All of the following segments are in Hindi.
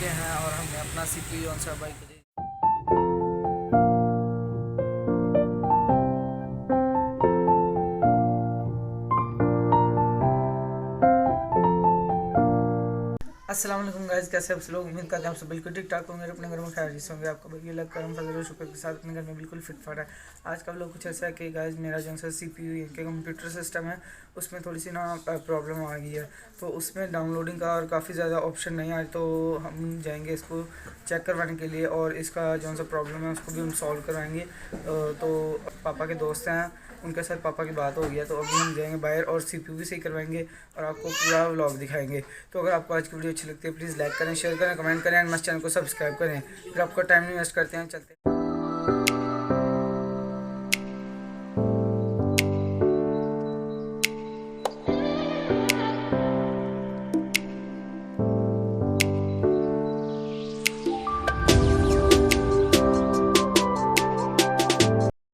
चुके हैं और हमने अपना CPU जो सा भाई को दे अस्सलाम वालेकुम गाइस, कैसे आप सब लोग। उम्मीद करते हैं आप सब बिल्कुल ठीक ठाक होंगे, अपने घर में खैर से होंगे। आपका भाई अल्लाह करम फजल और शुक्र के साथ अपने घर में बिल्कुल फिट फाट है। आज का लोग कुछ ऐसा है कि गाइस मेरा जो सा CPU के कंप्यूटर सिस्टम है उसमें थोड़ी सी ना प्रॉब्लम आ गई है, तो उसमें डाउनलोडिंग का और काफ़ी ज़्यादा ऑप्शन नहीं आए, तो हम जाएंगे इसको चेक करवाने के लिए और इसका जो सा प्रॉब्लम है उसको भी हम सॉल्व करवाएंगे। तो पापा के दोस्त हैं, उनके साथ पापा की बात हो गई है, तो अभी हम जाएंगे बाहर और CPU भी सही करवाएंगे और आपको पूरा व्लॉग दिखाएंगे। तो अगर आपको आज की वीडियो अच्छी लगती है प्लीज़ लाइक करें, शेयर करें, कमेंट करें एंड मस्त चैनल को सब्सक्राइब करें। फिर आपका टाइम नहीं वेस्ट करते हैं, चलते हैं।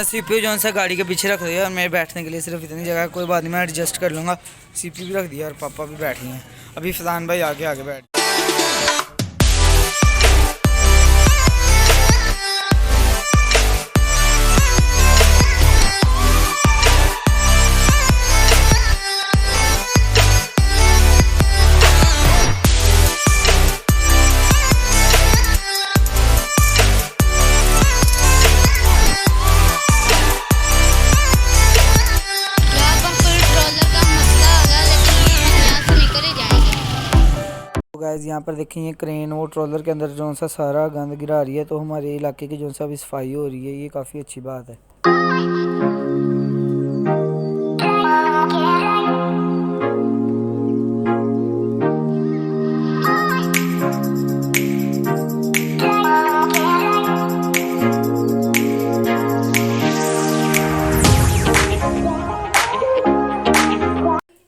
CPU जो सा गाड़ी के पीछे रख दिया और मेरे बैठने के लिए सिर्फ इतनी जगह, कोई बात नहीं मैं एडजस्ट कर लूँगा। CPU भी रख दिया और पापा भी बैठे हैं। अभी फैजान भाई आगे आगे बैठ। गाइस यहाँ पर देखें ये क्रेन और ट्रॉलर के अंदर जो सा सारा गंद गिरा रही है, तो हमारे इलाके की जो सा अभी सफाई हो रही है, ये काफ़ी अच्छी बात है।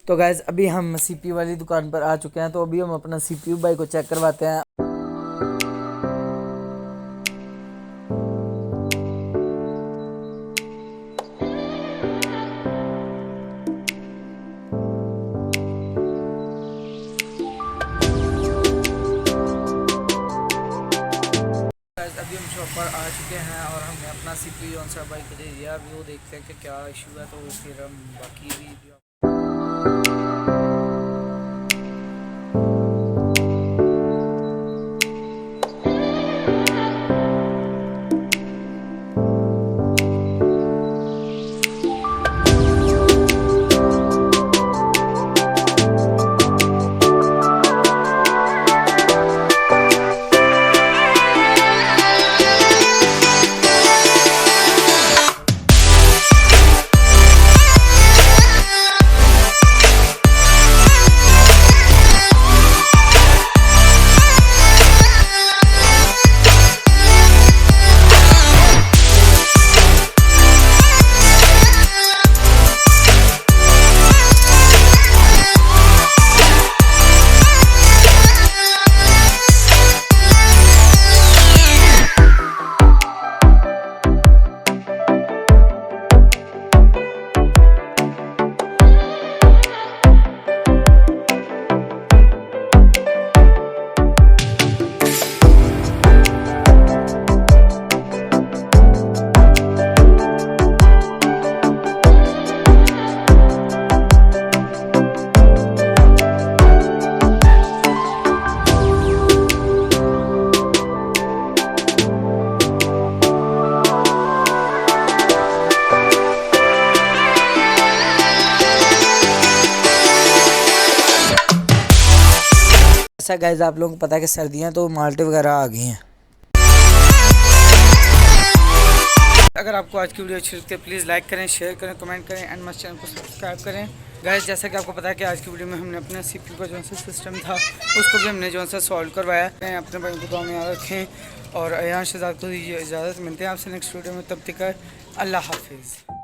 तो गाइज़ अभी हम CPU वाली दुकान पर आ चुके हैं, तो अभी हम अपना CPU भाई को चेक करवाते हैं। अभी हम शॉप पर आ चुके हैं और हमने अपना CPU जो सा भाई को दे दिया। अभी वो देखते हैं कि क्या इशू है, तो फिर हम बाकी भी ऐसा गाइस आप लोगों को पता है कि सर्दियाँ तो माल्टे वगैरह आ गई हैं। अगर आपको आज की वीडियो अच्छी लगती है प्लीज़ लाइक करें, शेयर करें, कमेंट करें एंड मस्त चैनल को सब्सक्राइब करें। गाइस जैसा कि आपको पता है कि आज की वीडियो में हमने अपना CPU का जो सा सिस्टम था उसको भी हमने जो सा सॉल्व करवाया है। अपने भाई को दुआ में याद रखें और अयान शहजाद को इजाज़त। मिलते हैं आपसे नेक्स्ट वीडियो में, तब तक अल्लाह हाफिज़।